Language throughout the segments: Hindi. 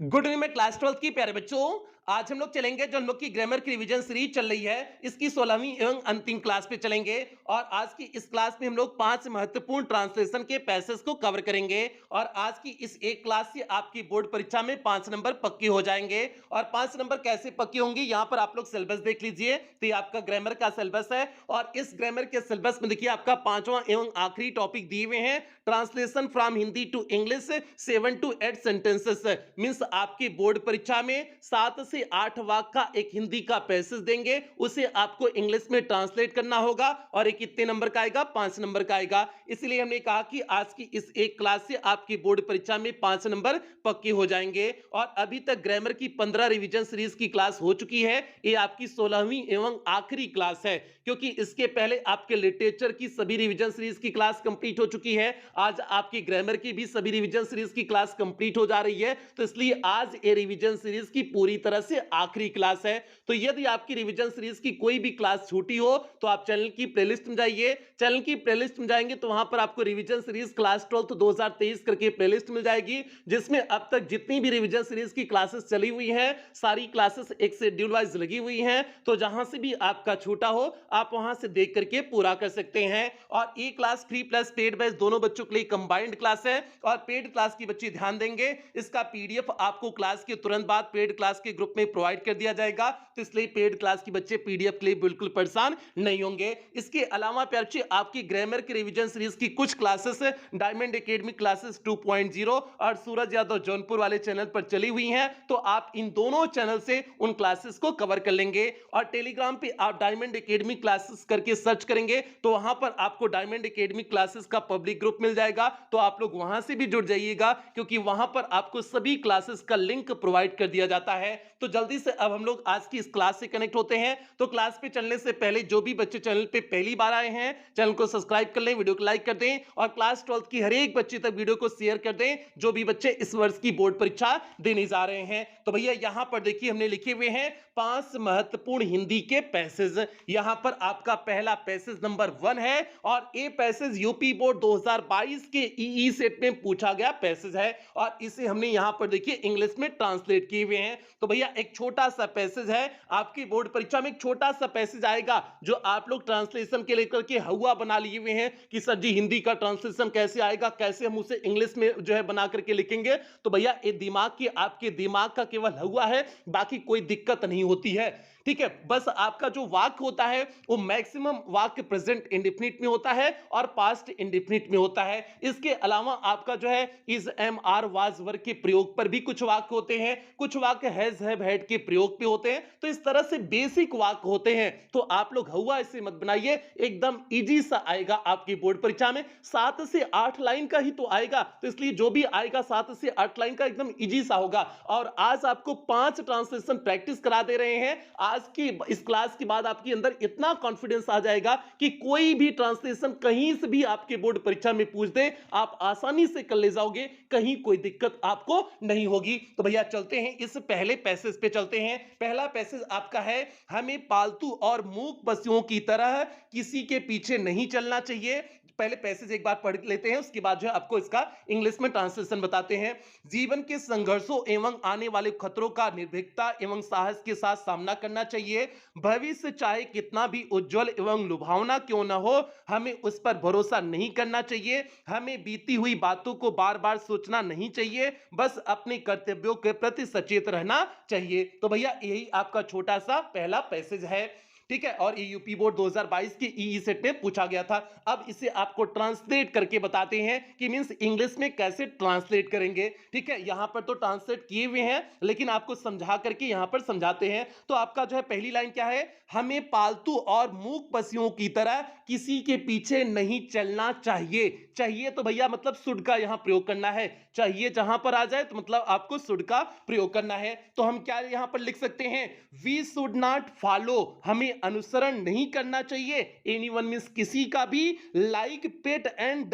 गुड इवनिंग में क्लास 12 की प्यारे बच्चों। आज हम लोग चलेंगे जो हम लोग की ग्रामर की रिवीजन सीरीज चल रही है, इसकी 16वीं एवं अंतिम क्लास पे चलेंगे। और आज की इस क्लास में हम लोग 5 महत्वपूर्ण ट्रांसलेशन के पैसेज को कवर करेंगे। और आज की इस एक क्लास से आपकी बोर्ड परीक्षा में 5 नंबर पक्के हो जाएंगे। और 5 नंबर कैसे पक्के होंगे, यहाँ पर आप लोग सिलेबस देख लीजिए। तो ये आपका ग्रामर का सिलेबस है और इस ग्रामर के सिलेबस में देखिए आपका 5वां एवं आखिरी टॉपिक दिए हुए हैं, translation from Hindi to English 7 to 8 sentences. Means आपकी बोर्ड परीक्षा में 7 से 8 वाक्य का एक हिंदी का पैसेज देंगे, उसे आपको इंग्लिश में ट्रांसलेट करना होगा और ये कितने नंबर का आएगा, 5 नंबर का आएगा। इसलिए हमने कहा कि आज की इस एक क्लास से आपकी बोर्ड परीक्षा में 5 नंबर पक्के हो जाएंगे। और अभी तक ग्रामर की 15 रिवीजन सीरीज की क्लास हो चुकी है, ये आपकी 16वीं एवं आखिरी क्लास है, क्योंकि इसके पहले आपके लिटरेचर की सभी रिवीजन सीरीज की क्लास कंप्लीट हो चुकी है। आज आपकी ग्रामर की भी सभी रिवीजन सीरीज की क्लास कंप्लीट हो जा रही है, तो इसलिए आज ये रिवीजन सीरीज की पूरी तरह से आखिरी क्लास है। तो यदि आपकी रिवीजन सीरीज की कोई भी क्लास छूटी हो तो आप चैनल की प्लेलिस्ट में जाइए। चैनल की प्लेलिस्ट में जाएंगे तो वहां पर आपको रिवीजन सीरीज क्लास 12 2023 करके प्लेलिस्ट मिल जाएगी, जिसमें अब तक जितनी भी रिवीजन सीरीज की क्लासेस चली हुई हैं सारी क्लासेस एक शेड्यूल वाइज लगी हुई हैं। तो जहां से भी आपका छूटा हो आप वहां से देख करके पूरा कर सकते हैं। और ये class free plus paid batch दोनों बच्चों के लिए कंबाइंड क्लास है। और पेड क्लास की बच्चे ध्यान देंगे, इसका पीडीएफ आपको क्लास के तुरंत बाद पेड क्लास के ग्रुप में प्रोवाइड कर दिया जाएगा, तो इसलिए पेड क्लास के बच्चे पीडीएफ के लिए बिल्कुल परेशान नहीं होंगे। इसके अलावा प्यारे बच्चे आपकी ग्रामर की रिवीजन सीरीज की कुछ क्लासेस डायमंड एकेडमी क्लासेस 2.0 और सूरज यादव जौनपुर वाले चैनल पर चली हुई हैं, तो आप इन दोनों चैनल से उन क्लासेस को कवर कर लेंगे। और टेलीग्राम पे आप डायमंड एकेडमी क्लासेस करके सर्च करेंगे तो वहां पर आपको डायमंड एकेडमी क्लासेस का पब्लिक ग्रुप मिल जाएगा, तो आप लोग वहां से भी जुड़ जाइएगा, क्योंकि वहां पर आपको सभी क्लासेस का लिंक प्रोवाइड कर दिया जाता है। तो जल्दी से अब हम लोग आज की इस क्लास से कनेक्ट होते हैं। तो क्लास पे चलने से पहले जो भी बच्चे चैनल पे पहली बार आए हैं, चैनल को सब्सक्राइब कर लें, वीडियो को लाइक कर दें और क्लास 12 की हर एक बच्चे तक वीडियो को शेयर कर दें जो भी बच्चे इस वर्ष की बोर्ड परीक्षा देने जा रहे हैं। तो भैया यहां पर देखिए हमने लिखे हुए हैं 5 महत्वपूर्ण हिंदी के पैसेज। यहां पर आपका पहला पैसेज नंबर 1 है और ये पैसेज यूपी बोर्ड 2022 के ईई सेट में पूछा गया पैसेज है और इसे हमने यहां पर देखिए इंग्लिश में ट्रांसलेट किए हुए हैं। तो भैया एक छोटा सा पैसेज है, आपकी बोर्ड परीक्षा में एक छोटा सा पैसेज आएगा जो आप लोग ट्रांसलेशन के लेकर के हवा बना लिए हुए हैं कि सर जी हिंदी का ट्रांसलेशन कैसे आएगा, कैसे हम उसे इंग्लिश में जो है बना करके लिखेंगे। तो भैया ये दिमाग की आपके दिमाग का केवल हवा है, बाकी कोई दिक्कत नहीं होती है। ठीक है, बस आपका जो वाक्य होता है वो मैक्सिमम वाक्य प्रेजेंट इंडेफिनिट में होता है और पास्ट इंडेफिनिट में होता है। इसके अलावा आपका जो है इज एम आर वाज वर्ग के प्रयोग पर भी कुछ वाक्य होते हैं, कुछ वाक्य हैज हैव हैड के प्रयोग पे होते हैं। तो इस तरह से बेसिक वाक्य होते हैं, तो आप लोग हवा ऐसे मत बनाइए, एकदम इजी सा आएगा आपकी बोर्ड परीक्षा में। 7 से 8 लाइन का ही तो आएगा, तो इसलिए जो भी आएगा 7 से 8 लाइन का एकदम इजी सा होगा। और आज आपको 5 ट्रांसलेशन प्रैक्टिस करा दे रहे हैं। आज की इस क्लास के बाद आपके अंदर इतना कॉन्फिडेंस आ जाएगा कि कोई भी ट्रांसलेशन कहीं से भी आपके बोर्ड परीक्षा में पूछ दे आप आसानी से कर ले जाओगे, कहीं कोई दिक्कत आपको नहीं होगी। तो भैया चलते हैं इस पहले पैसेज पे चलते हैं। पहला पैसेज आपका है, हमें पालतू और मूक पशुओं की तरह किसी के पीछे नहीं चलना चाहिए। पहले पैसेज एक बार पढ़ लेते हैं, उसके बाद जो है आपको इसका इंग्लिश में ट्रांसलेशन बताते हैं। जीवन के संघर्षों एवं आने वाले खतरों का निर्भीकता एवं साहस के साथ सामना करना चाहिए। भविष्य चाहे कितना भी उज्जवल एवं लुभावना क्यों न हो, हमें उस पर भरोसा नहीं करना चाहिए। हमें बीती हुई बातों को बार बार सोचना नहीं चाहिए, बस अपने कर्तव्यों के प्रति सचेत रहना चाहिए। तो भैया यही आपका छोटा सा पहला पैसेज है। ठीक है, और ये यूपी बोर्ड 2022 के ईई सेट में पूछा गया था। अब इसे आपको ट्रांसलेट करके बताते हैं कि मींस इंग्लिश में कैसे ट्रांसलेट करेंगे। ठीक है, यहां पर तो ट्रांसलेट किए हुए हैं लेकिन आपको समझा करके यहां पर समझाते हैं। तो आपका जो है पहली लाइन क्या है, हमें पालतू और मूक पशुओं की तरह किसी के पीछे नहीं चलना चाहिए। चाहिए तो भैया मतलब शुड का यहां प्रयोग करना है, चाहिए जहां पर आ जाए तो मतलब आपको शुड का प्रयोग करना है। तो हम क्या यहां पर लिख सकते हैं, वी शुड नॉट फॉलो, हमें अनुसरण नहीं करना चाहिए। एनीवन मींस किसी का भी, like pet and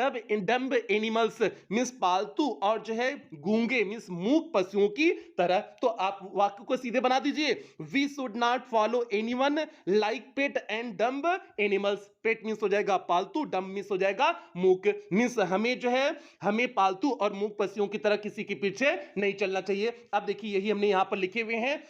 dumb animals means पालतू और जो है गूंगे मींस मूक पशुओं की तरह। तो आप वाक्य को सीधे बना दीजिए, we should not follow anyone like pet and dumb animals. Pet means हो जाएगा पालतू, डम्ब मींस हो जाएगा मूक, मींस हमें जो है हमें पालतू और मूक पशुओं की तरह किसी के पीछे नहीं चलना चाहिए। अब देखिए यही हमने यहां पर लिखे हुए हैं,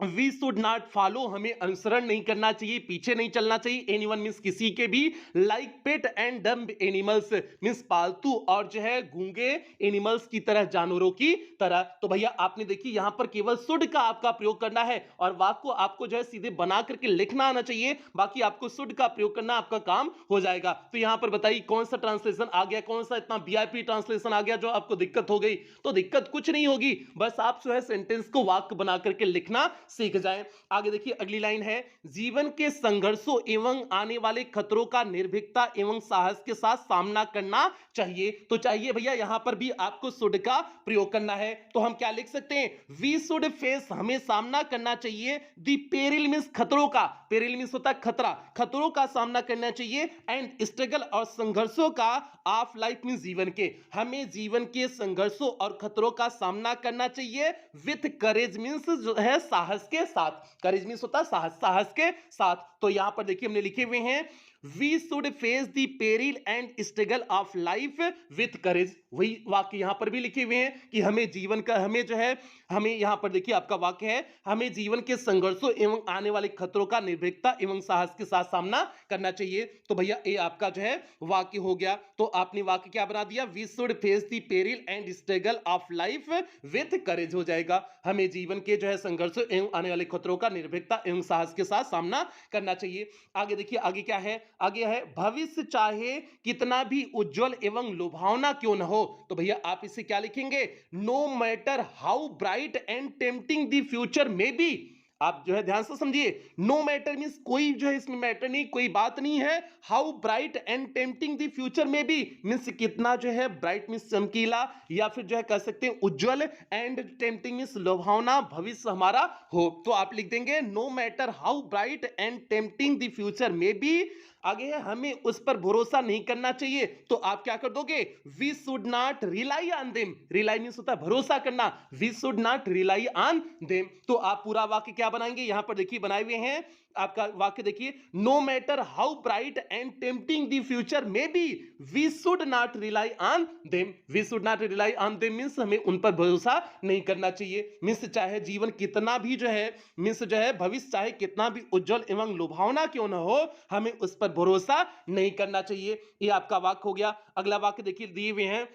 वी शुड नॉट फॉलो, हमें अनुसरण नहीं करना चाहिए, पीछे नहीं चलना चाहिए। एनीवन मींस किसी के भी, like pet and dumb animals means पालतू और जो है गूंगे एनिमल्स की तरह, जानवरों की तरह। तो भैया आपने देखिए यहां पर केवल शुड का आपका प्रयोग करना है और वाक्य को आपको जो है सीधे बना करके लिखना आना चाहिए, बाकी आपको शुड का प्रयोग करना आपका काम हो जाएगा। तो यहां पर बताइए कौन सा ट्रांसलेशन आ गया, कौन सा इतना वीआईपी ट्रांसलेशन आ गया जो आपको दिक्कत हो गई। तो दिक्कत कुछ नहीं होगी, बस आप जो है सेंटेंस को वाक्य बना करके लिखना सीख जाएं। आगे देखिए अगली लाइन है, जीवन के संघर्षों एवं आने वाले खतरों का निर्भीकता एवं साहस के साथ सामना करना चाहिए। तो चाहिए भैया यहां पर भी आपको शुड का प्रयोग करना है। तो हम क्या लिख सकते हैं, वी शुड फेस, हमें सामना करना चाहिए, दी पेरिल मींस खतरों का, पेरिल मींस होता है खतरा, खतरों का सामना करना चाहिए, एंड स्ट्रगल और संघर्षों का, ऑफ लाइफ मींस जीवन के, हमें जीवन के संघर्षों और खतरों का सामना करना चाहिए, विथ करेज मींस जो है साहस के साथ, करेज मींस होता है साहस, साहस के साथ। तो यहां पर देखिए हमने लिखे हुए हैं, we should face the peril and struggle of life with courage. वही वाक्य यहां पर भी लिखे हुए हैं कि हमें जीवन का, हमें जो है, हमें यहां पर देखिए आपका वाक्य है, हमें जीवन के संघर्षों एवं आने वाले खतरों का निर्भीकता एवं साहस के साथ सामना करना चाहिए। तो भैया ये आपका जो है वाक्य हो गया। तो आपने वाक्य क्या बना दिया, we should face the peril and struggle of life with courage हो जाएगा, हमें जीवन के जो है संघर्षों एवं आने वाले खतरों का निर्भीकता एवं साहस के साथ सामना करना चाहिए। आगे देखिए आगे क्या है, आगे है, भविष्य चाहे कितना भी उज्जवल एवं लुभावना क्यों न हो। तो भैया आप इसे क्या लिखेंगे, no matter how bright and tempting the future may be. आप जो है ध्यान से समझिए, नो मैटर मींस कोई जो है इसमें मैटर नहीं, कोई बात नहीं है, how bright and tempting the future may भी मींस कितना जो है, ब्राइट मींस चमकीला या फिर जो है कह सकते हैं उज्जवल, एंड टेम्पटिंग मींस लुभावना भविष्य हमारा हो। तो आप लिख देंगे, no matter how bright and tempting the future may be. आगे है, हमें उस पर भरोसा नहीं करना चाहिए। तो आप क्या कर दोगे, we should not rely on them, rely means होता है भरोसा करना, we should not rely on them. तो आप पूरा वाक्य क्या बनाएंगे, यहां पर देखिए बनाए हुए हैं आपका वाक्य देखिए, no matter how bright and tempting the future may be we should not rely on them. We should not rely on them means हमें उन पर भरोसा नहीं करना चाहिए, मींस चाहे जीवन कितना भी जो है, मींस जो है भविष्य चाहे कितना भी उज्जवल एवं लुभावना क्यों न हो, हमें उस पर भरोसा नहीं करना चाहिए। ये आपका वाक्य हो गया। अगला वाक्य देखिए दिए हुए हैं,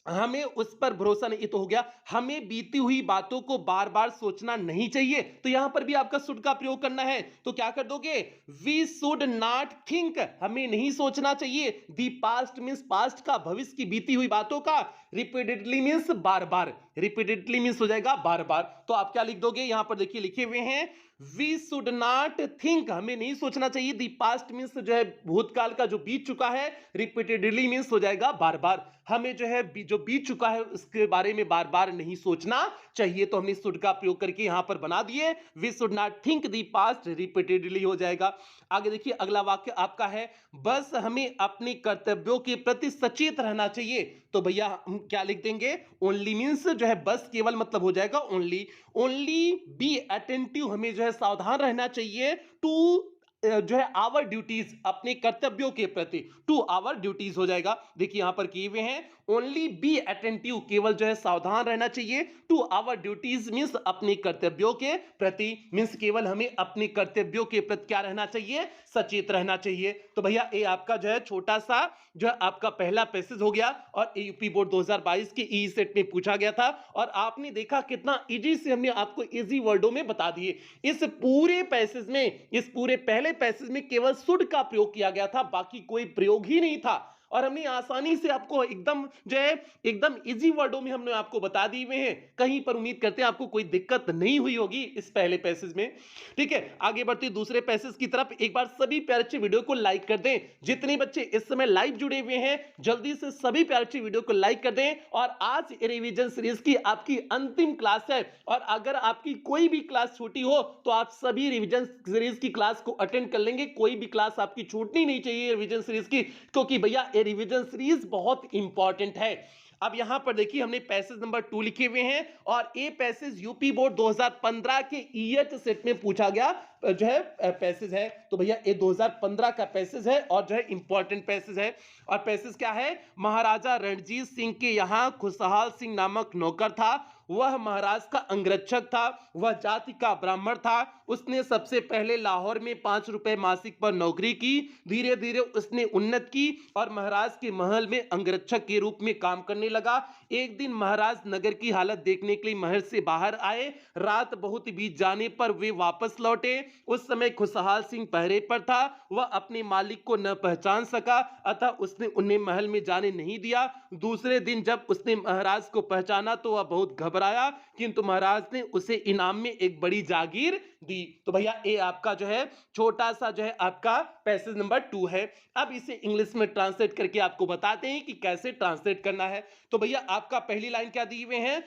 हमें उस पर भरोसा नहीं, ये तो हो गया, हमें बीती हुई बातों को बार बार सोचना नहीं चाहिए। तो यहां पर भी आपका शुड का प्रयोग करना है। तो क्या कर दोगे, वी शुड नॉट थिंक, हमें नहीं सोचना चाहिए, दी पास्ट मींस पास्ट का, भविष्य की बीती हुई बातों का, रिपीटेडली मींस बार बार, रिपीटेडली मींस हो जाएगा बार बार। तो आप क्या लिख दोगे, यहां पर देखिए लिखे हुए हैं, वी शुड नॉट थिंक, हमें नहीं सोचना चाहिए, दी पास्ट मींस जो है भूतकाल का जो बीत चुका है, रिपीटेडली मींस हो जाएगा बार बार, हमें जो है जो बीत चुका है उसके बारे में बार बार नहीं सोचना चाहिए। तो हमने शुड का प्रयोग करके यहां पर बना दिए, we should not think the past, repeatedly हो जाएगा। आगे देखिए अगला वाक्य आपका है, बस हमें अपने कर्तव्यों के प्रति सचेत रहना चाहिए। तो भैया हम क्या लिख देंगे, ओनली मींस जो है बस केवल मतलब हो जाएगा ओनली, ओनली बी अटेंटिव, हमें जो है सावधान रहना चाहिए, टू जो है आवर ड्यूटीज, अपने कर्तव्यों के प्रति, टू आवर ड्यूटीज हो जाएगा। देखिए यहां पर किए हुए हैं, ओनली बी अटेंटिव, केवल जो है सावधान रहना चाहिए, टू आवर ड्यूटीज मींस अपने कर्तव्यों के प्रति, मींस केवल हमें अपने कर्तव्यों के प्रति क्या रहना चाहिए, सचेत रहना चाहिए। तो भैया ये आपका जो है छोटा सा जो है आपका पहला पैसेज हो गया और यूपी बोर्ड 2022 के ई सेट में पूछा गया था और आपने देखा कितना इजी से हमने आपको इजी वर्डों में बता दिए। इस पूरे पैसेज में, इस पूरे पहले पैसेज में केवल शुड का प्रयोग किया गया था, बाकी कोई प्रयोग ही नहीं था। और हमने आसानी से आपको एकदम जो है एकदम इजी वर्डों में हमने आपको बता दिए हुए हैं। कहीं पर उम्मीद करते हैं आपको कोई दिक्कत नहीं हुई होगी इस पहले पैसेज में। ठीक है, आगे बढ़ते दूसरे पैसेज की तरफ। एक बार सभी प्यारे बच्चे वीडियो को लाइक कर दें। जितने बच्चे इस समय लाइव जुड़े हुए हैं जल्दी से सभी प्यारे बच्चे वीडियो को लाइक कर दें। और आज रिवीजन सीरीज की आपकी अंतिम क्लास है, और अगर आपकी कोई भी क्लास छूटी हो तो आप सभी रिवीजन सीरीज की क्लास को अटेंड कर लेंगे। कोई भी क्लास आपकी छूटनी नहीं चाहिए रिवीजन सीरीज की, क्योंकि भैया ये रिवीजन सीरीज बहुत इंपॉर्टेंट है। अब यहां पर देखिए हमने पैसेज नंबर 2 लिखे हुए हैं, और ये पैसेज यूपी बोर्ड 2015 के ईएच सेट में पूछा गया जो है पैसेज है। तो भैया ये 2015 का पैसेज है और जो है इंपॉर्टेंट पैसेज है। और पैसेज क्या है? महाराजा रणजीत सिंह के यहां खुशहाल सिंह नामक नौकर था। वह महाराज का अंगरक्षक था। वह जाति का ब्राह्मण था। उसने सबसे पहले लाहौर में 5 रुपए मासिक पर नौकरी की। धीरे धीरे उसने उन्नत की और महाराज के महल में अंगरक्षक के रूप में काम करने लगा। एक दिन महाराज नगर की हालत देखने के लिए महल से बाहर आए। रात बहुत बीत जाने पर वे वापस लौटे। उस समय खुशहाल सिंह पहरे पर था। वह अपने मालिक को न पहचान सका, अतः उसने उन्हें महल में जाने नहीं दिया। दूसरे दिन जब उसने महाराज को पहचाना तो वह बहुत घबराया, किंतु महाराज ने उसे इनाम में एक बड़ी जागीर दी। तो भैया ये आपका जो है छोटा सा जो है आपका पैसेज नंबर 2 है। अब इसे इंग्लिश में ट्रांसलेट करके आपको बताते हैं कि कैसे ट्रांसलेट करना है। तो भैया आपका पहली लाइन क्या दी हुए हैं?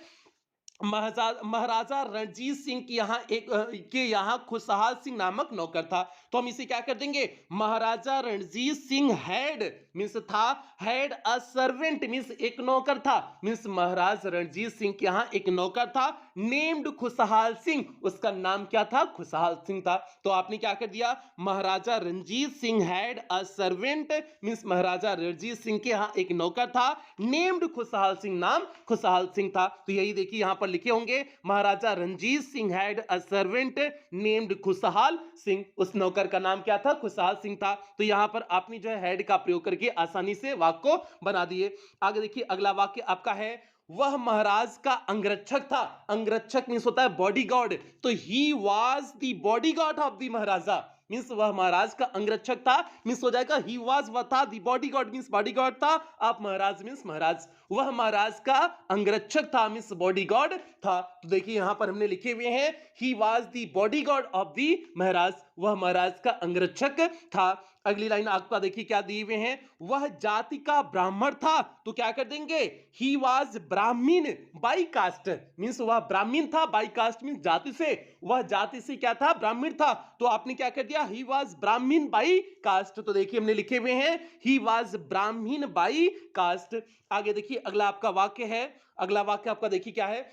महाराजा रणजीत सिंह के यहाँ खुशहाल सिंह नामक नौकर था। तो हम इसे क्या कर देंगे? महाराजा रणजीत सिंह हैड मींस था, हैड अ सर्वेंट मींस एक नौकर था, मींस महाराज रणजीत सिंह के यहाँ एक नौकर था नेम्ड खुशहाल सिंह। उसका नाम क्या था? खुशहाल सिंह था। तो आपने क्या कर दिया? Maharaja Ranjit Singh had a servant means Maharaja Ranjit Singh के यहाँ एक नौकर था नेम्ड खुशहाल सिंह, नाम खुशहाल सिंह था। तो यही देखिए यहां पर लिखे होंगे Maharaja Ranjit Singh had a servant named Khushal Singh. उस नौकर का नाम क्या था? खुशहाल सिंह था। तो यहां पर आपने जो है हैड का प्रयोग करके आसानी से वाक्य को बना दिए। आगे देखिए अगला वाक्य आपका है वह महाराज का अंगरक्षक था। अंगरक्षक मींस होता है बॉडीगार्ड। तो he was the bodyguard of the Maharaja means वह महाराज का अंगरक्षक था। मींस हो जाएगा ही वाज, वह था, दी बॉडीगार्ड मींस बॉडीगार्ड था, आप महाराज मींस महाराज। वह महाराज का अंगरक्षक था मींस बॉडीगार्ड था। तो देखिए यहां पर हमने लिखे हुए हैं he was the bodyguard of the Maharaj, वह महाराज का अंगरक्षक था। अगली लाइन आपका देखिए क्या दिए हुए हैं? वह जाति का ब्राह्मण था। तो क्या कर देंगे? He was Brahmin by caste means वह ब्राह्मीण था, बाई कास्ट मींस जाति से, वह जाति से क्या था? ब्राह्मण था। तो आपने क्या कर दिया? He was Brahmin by caste. तो देखिए हमने लिखे हुए हैं he was Brahmin by caste. आगे देखिए अगला आपका वाक्य है। अगला वाक्य आपका देखिए क्या है?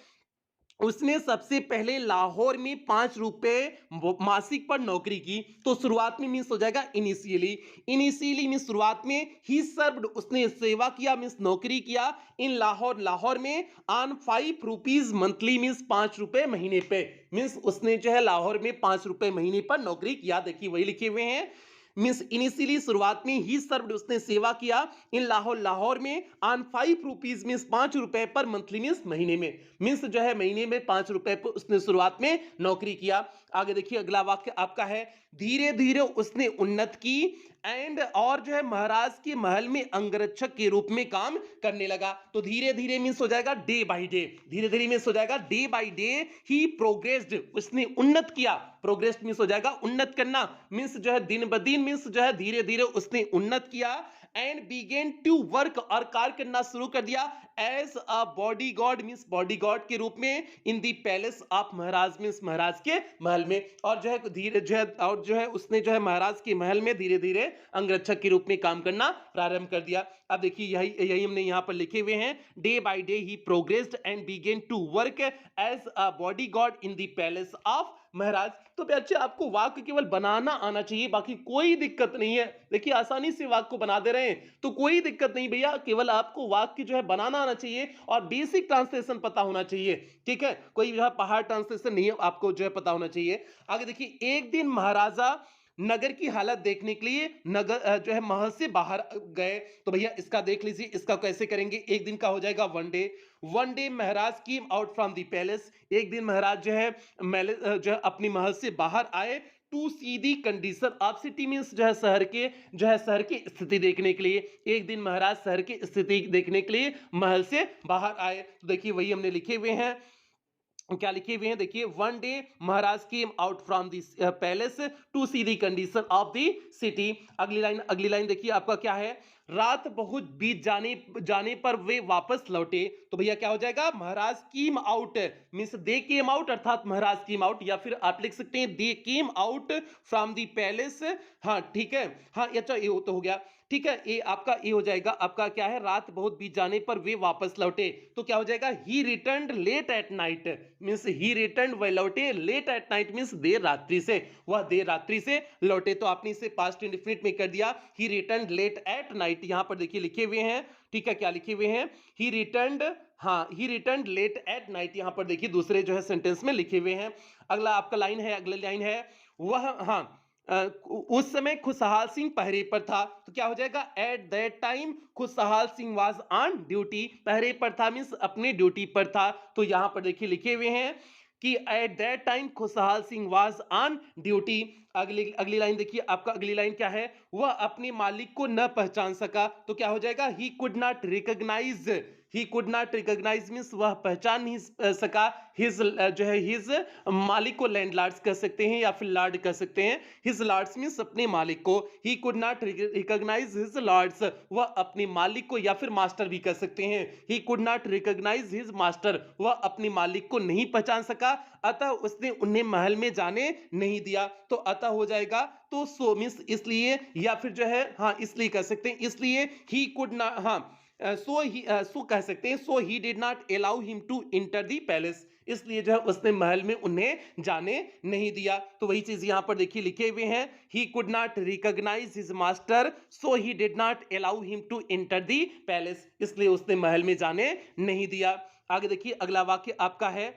उसने सबसे पहले लाहौर में 5 रुपए मासिक पर नौकरी की। तो शुरुआत में मीन्स हो जाएगा इनिशियली। इनिशियली मीन्स शुरुआत में। ही सर्व्ड उसने सेवा किया मीन्स नौकरी किया। इन लाहौर, लाहौर में ऑन 5 रुपीज मंथली मीन्स 5 रुपए महीने पे। मीन्स उसने जो है लाहौर में 5 रुपए महीने पर नौकरी किया। देखिए वही लिखे हुए हैं मीन्स इनिशियली शुरुआत में ही सर्व्ड उसने सेवा किया इन लाहौर, लाहौर में ऑन 5 रुपीज मीन्स 5 रुपए पर मंथली मीन्स महीने में। मीन्स जो है महीने में 5 रुपए पर उसने शुरुआत में नौकरी किया। आगे देखिए अगला वाक्य आपका है धीरे धीरे उसने उन्नत की एंड और जो है महाराज के महल में अंगरक्षक के रूप में काम करने लगा। तो धीरे धीरे मीन्स हो जाएगा डे बाय डे। धीरे धीरे मीन्स हो जाएगा day by day. He progressed उसने उन्नत किया। प्रोग्रेस मीन्स हो जाएगा उन्नत करना मीन्स जो है दिन ब दिन मीन्स जो है धीरे धीरे उसने उन्नत किया। एंड बिगेन टू वर्क और कार्य करना शुरू कर दिया as a bodyguard means bodyguard के रूप में in the palace of Maharaj means महाराज के महल में। और जो है धीरे जो है और जो है उसने जो है महाराज के महल में धीरे धीरे अंगरक्षक के रूप में काम करना प्रारंभ कर दिया। अब देखिए यही हमने यहाँ पर लिखे हुए हैं day by day he progressed and began to work as a bodyguard in the palace of Maharaj. तो बच्चे आपको वाक्य केवल बनाना आना चाहिए, बाकी कोई दिक्कत नहीं है। देखिए आसानी से वाक्य को बना दे रहे हैं तो कोई दिक्कत नहीं भैया, केवल आपको वाक्य जो है बनाना आना चाहिए और बेसिक ट्रांसलेशन पता होना चाहिए। ठीक है, कोई जो है पहाड़ ट्रांसलेशन नहीं है, आपको जो है पता होना चाहिए। आगे देखिए एक दिन महाराजा नगर की हालत देखने के लिए नगर जो है महल से बाहर गए। तो भैया इसका देख लीजिए, इसका कैसे करेंगे? एक दिन का हो जाएगा one day Maharaj came out from the palace. एक दिन महाराज जो है जो है अपनी महल से बाहर आए to see the condition of city means जो है शहर की स्थिति देखने के लिए। एक दिन महाराज शहर की स्थिति देखने के लिए महल से बाहर आए। तो देखिए वही हमने लिखे हुए हैं, क्या लिखे हुए हैं देखिए, one day Maharaj came out from this palace to see the condition of the city. अगली लाइन देखिए आपका क्या है, रात बहुत बीत जाने पर वे वापस लौटे। तो भैया क्या हो जाएगा, Maharaj came out means they came out अर्थात महाराज केम आउट, या फिर आप लिख सकते हैं they came out from the palace. हाँ ठीक है, हाँ अच्छा ये तो हो गया, ठीक है। ये आपका ये हो जाएगा, आपका क्या है, रात बहुत बीत जाने पर वे वापस लौटे। तो क्या हो जाएगा, he returned late at night means he returned, वह लौटे, लेट एट नाइट मींस देर रात्रि से, वह देर रात्रि से लौटे। तो आपने इसे पास्ट इंडेफिनिट में कर दिया, he returned late at night. यहां पर देखिए लिखे हुए हैं, ठीक है, क्या लिखे हुए हैं, ही रिटर्न्ड, हाँ he returned late at night. यहां पर देखिए दूसरे जो है सेंटेंस में लिखे हुए हैं। अगला आपका लाइन है, अगला लाइन है, वह हाँ उस समय खुशहाल सिंह पहरे पर था। तो क्या हो जाएगा, एट दैट टाइम खुशहाल सिंह वाज ऑन ड्यूटी, पहरे पर था मींस अपनी ड्यूटी पर था। तो यहां पर देखिए लिखे हुए हैं कि एट दैट टाइम खुशहाल सिंह वाज ऑन ड्यूटी। अगली लाइन देखिए आपका, अगली लाइन क्या है, वह अपने मालिक को न पहचान सका। तो क्या हो जाएगा, he could not recognise, he could not recognise means वह पहचान नहीं सका हिज जो है हिज मालिक को, लैंडलॉर्ड्स कह सकते हैं या फिर लॉर्ड कह सकते हैं, हिज लॉर्ड्स मींस अपने मालिक को। He could not recognise his lords, वह अपने मालिक को या फिर मास्टर भी कह सकते हैं। He could not recognise his master, वह अपने मालिक को नहीं पहचान सका, अतः उसने उन्हें महल में जाने नहीं दिया। तो अतः हो जाएगा, तो सो मींस इसलिए, या फिर जो है हाँ इसलिए कह सकते हैं, इसलिए ही कुड नॉट, हाँ सो कह सकते हैं, so he did not allow him to enter the palace, इसलिए जो है उसने महल में उन्हें जाने नहीं दिया। तो वही चीज यहां पर देखिए लिखे हुए हैं, he could not recognise his master so he did not allow him to enter the palace, इसलिए उसने महल में जाने नहीं दिया। आगे देखिए अगला वाक्य आपका है,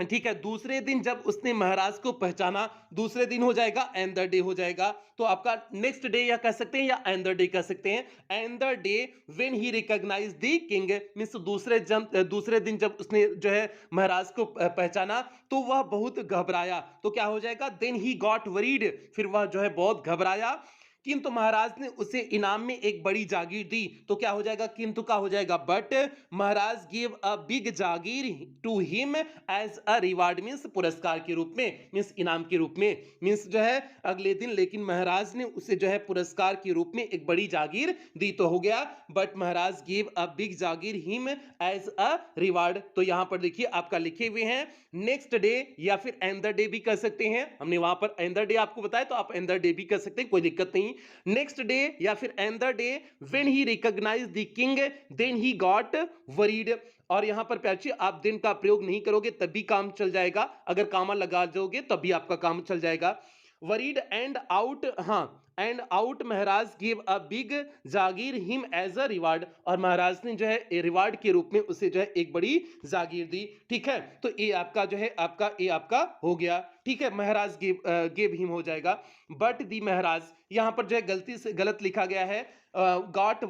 ठीक है, दूसरे दिन जब उसने महाराज को पहचाना, दूसरे दिन हो जाएगा एंड द डे हो जाएगा। तो आपका नेक्स्ट डे या कह सकते हैं या एंड द डे कह सकते हैं, and the day when he recognise the king means दूसरे दिन जब उसने जो है महाराज को पहचाना तो वह बहुत घबराया। तो क्या हो जाएगा, देन ही गॉट वरीड, फिर वह जो है बहुत घबराया, किंतु महाराज ने उसे इनाम में एक बड़ी जागीर दी। तो क्या हो जाएगा, किंतु का हो जाएगा but, Maharaj give a big jagir to him as a reward means पुरस्कार के रूप में, मींस इनाम के रूप में, मींस जो है अगले दिन लेकिन महाराज ने उसे जो है पुरस्कार के रूप में एक बड़ी जागीर दी। तो हो गया but Maharaj give a big jagir him as a reward. तो यहां पर देखिए आपका लिखे हुए हैं नेक्स्ट डे या फिर एंड द डे भी कर सकते हैं, हमने वहां पर एंड द डे आपको बताया तो आप एंड द डे भी कर सकते हैं, कोई दिक्कत नहीं। नेक्स्ट डे या फिर and the day when he recognise the king then he got worried. और यहां पर प्याची आप दिन का प्रयोग नहीं करोगे तब भी काम चल जाएगा, अगर कामा लगा दोगे तब भी आपका काम चल जाएगा। वरीड एंड आउट, हाँ and out Maharaj give a big jagir him as a reward, और महाराज ने जो है रिवार्ड के रूप में उसे जो है एक बड़ी जागीर दी। ठीक है, तो ये आपका जो है ये आपका हो गया। ठीक है, महाराज गिव हिम हो जाएगा, बट दी महाराज यहां पर जो है गलती से गलत लिखा गया है, गॉट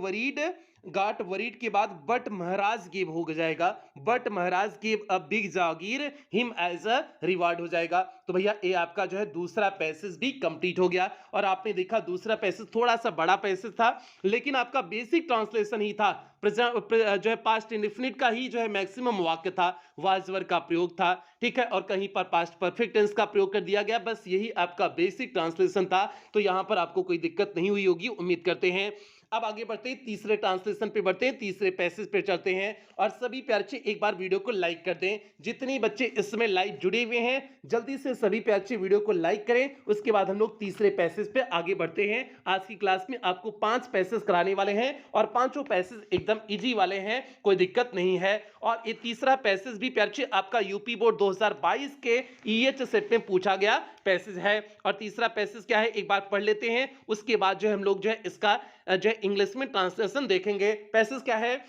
वरीड के बाद बट महाराज गिव हो जाएगा, but Maharaj give a big jagir him as a reward हो जाएगा। तो भैया ये आपका जो है दूसरा पैसेज भी कंप्लीट हो गया। और आपने देखा दूसरा पैसेज थोड़ा सा बड़ा पैसेज था, लेकिन आपका बेसिक ट्रांसलेशन ही था, जो है पास्ट इंडेफिनिट का ही जो है मैक्सिमम वाक्य था, वाज वर का प्रयोग था। ठीक है, और कहीं पर पास्ट परफेक्ट टेंस का प्रयोग कर दिया गया, बस यही आपका बेसिक ट्रांसलेशन था। तो यहां पर आपको कोई दिक्कत नहीं हुई होगी, उम्मीद करते हैं। अब आगे बढ़ते हैं, तीसरे ट्रांसलेशन पे बढ़ते हैं, तीसरे पैसेज पे चलते हैं। और सभी प्यारे बच्चे एक बार वीडियो को लाइक कर दें, जितने बच्चे इसमें लाइव जुड़े हुए हैं जल्दी से सभी प्यारे बच्चे वीडियो को लाइक करें। उसके बाद हम लोग तीसरे पैसेज पे आगे बढ़ते हैं। आज की क्लास में आपको 5 पैसेज कराने वाले हैं और पांचों पैसेज एकदम इजी वाले हैं, कोई दिक्कत नहीं है। और ये तीसरा पैसेज भी प्यारे बच्चे आपका यूपी बोर्ड 2022 के ईएच सेट में पूछा गया पैसेज है। और तीसरा पैसेज क्या है एक बार पढ़ लेते हैं, उसके बाद जो हम लोग जो है इसका जो है इंग्लिश में ट्रांसलेशन देखेंगे। पैसेज क्या है,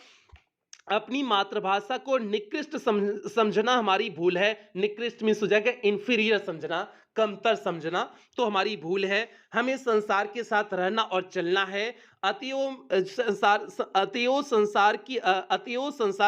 अपनी मातृभाषा को निकृष्ट समझना हमारी भूल है। निकृष्ट मींस हो जाएगा इंफीरियर समझना, कमतर समझना तो हमारी भूल है। हमें संसार के साथ रहना और चलना है। अतएव संसार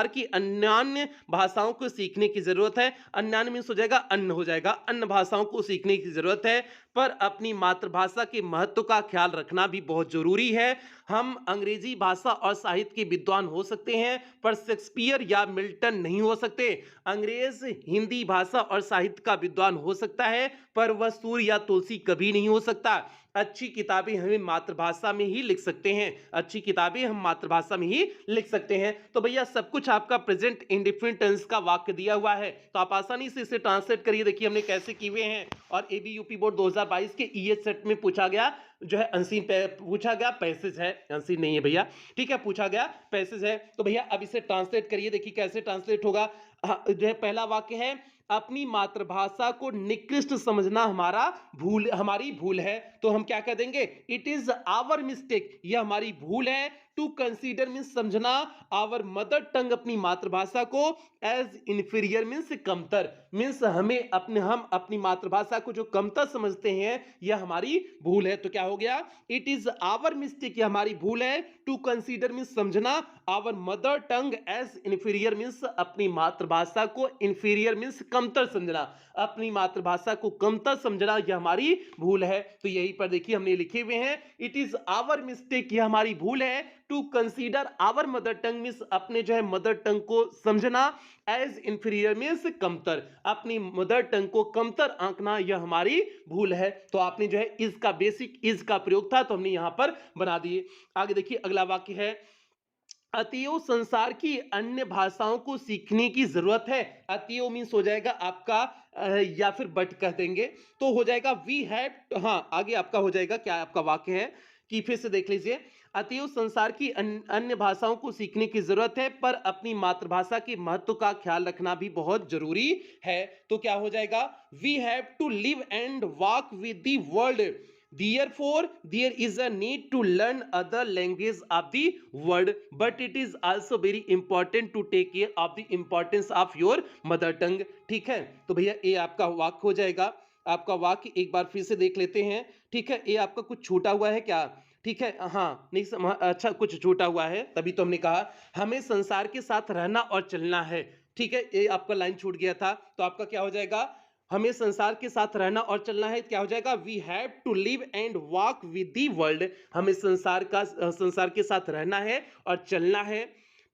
की अन्यान्य भाषाओं को सीखने की जरूरत है। अन्यान्य मीन्स हो जाएगा अन्न, हो जाएगा अन्य भाषाओं को सीखने की जरूरत है, पर अपनी मातृभाषा के महत्व का ख्याल रखना भी बहुत जरूरी है। हम अंग्रेजी भाषा और साहित्य के विद्वान हो सकते हैं, पर शेक्सपियर या मिल्टन नहीं हो सकते। अंग्रेज हिंदी भाषा और साहित्य का विद्वान हो सकता है, पर वह सूर्य या तुलसी कभी नहीं हो सकता। अच्छी किताबें हमें मातृभाषा में ही लिख सकते हैं, अच्छी किताबें हम मातृभाषा में ही लिख सकते हैं। तो भैया सब कुछ आपका प्रेजेंट इंडिफिनिट टेंस का वाक्य दिया हुआ है, तो आप आसानी से इसे ट्रांसलेट करिए। देखिए हमने कैसे किए हुए हैं, और एबी यूपी बोर्ड 2022 के ईएच सेट में पूछा गया जो है अनसीन पूछा गया पैसेज है, अनसीन नहीं है भैया, ठीक है, पूछा गया पैसेज है। तो भैया अब इसे ट्रांसलेट करिए, देखिए कैसे ट्रांसलेट होगा। जो है पहला वाक्य है, अपनी मातृभाषा को निकृष्ट समझना हमारी भूल है। तो हम क्या कह देंगे, इट इज आवर मिस्टेक, यह हमारी भूल है। टू कंसीडर मीन्स समझना, आवर मदर टंग अपनी मातृभाषा को, एज इंफीरियर मीन्स कमतर, मीन्स हम अपनी मातृभाषा को जो कमतर समझते हैं यह हमारी भूल है। तो क्या हो गया, इट इज आवर मिस्टेक, यह हमारी भूल है। टू कंसीडर मीन्स समझना, our mother tongue as inferior means अपनी मातृभाषा को, इंफीरियर मीन्स कमतर समझना, अपनी मातृभाषा को कमतर समझना यह हमारी भूल है। तो यही पर देखिए हमने लिखे हुए हैं, इट इज आवर मिस्टेक, यह हमारी भूल है। To consider our mother tongue means अपने जो है मदर टंग को समझना, एज इंफीरियर मीन्स कमतर, अपनी मदर टंग को कमतर आंकना यह हमारी भूल है। तो आपने जो है इज का बेसिक इज का प्रयोग था तो हमने यहां पर बना दिए। आगे देखिए अगला वाक्य है, अतएव संसार की अन्य भाषाओं को सीखने की जरूरत है। अतएव मीन्स हो जाएगा आपका या फिर बट कह देंगे तो हो जाएगा वी हैव, हाँ आगे आपका हो जाएगा क्या आपका वाक्य है कि फिर से देख लीजिए, अतएव संसार की अन्य भाषाओं को सीखने की जरूरत है, पर अपनी मातृभाषा के महत्व का ख्याल रखना भी बहुत जरूरी है। तो क्या हो जाएगा, we have to live and walk with the world, therefore there is a need to learn other language of the world, but it is also very important to take care of the importance of your mother tongue। ठीक है, तो भैया ये आपका वाक्य हो जाएगा। आपका वाक्य एक बार फिर से देख लेते हैं, ठीक है। ये आपका कुछ छूटा हुआ है क्या, ठीक है, हाँ नहीं अच्छा कुछ छूटा हुआ है, तभी तो हमने कहा हमें संसार के साथ रहना और चलना है। ठीक है, ये आपका लाइन छूट गया था, तो आपका क्या हो जाएगा, हमें संसार के साथ रहना और चलना है, क्या हो जाएगा, we have to live and walk with the world, हमें संसार के साथ रहना है और चलना है।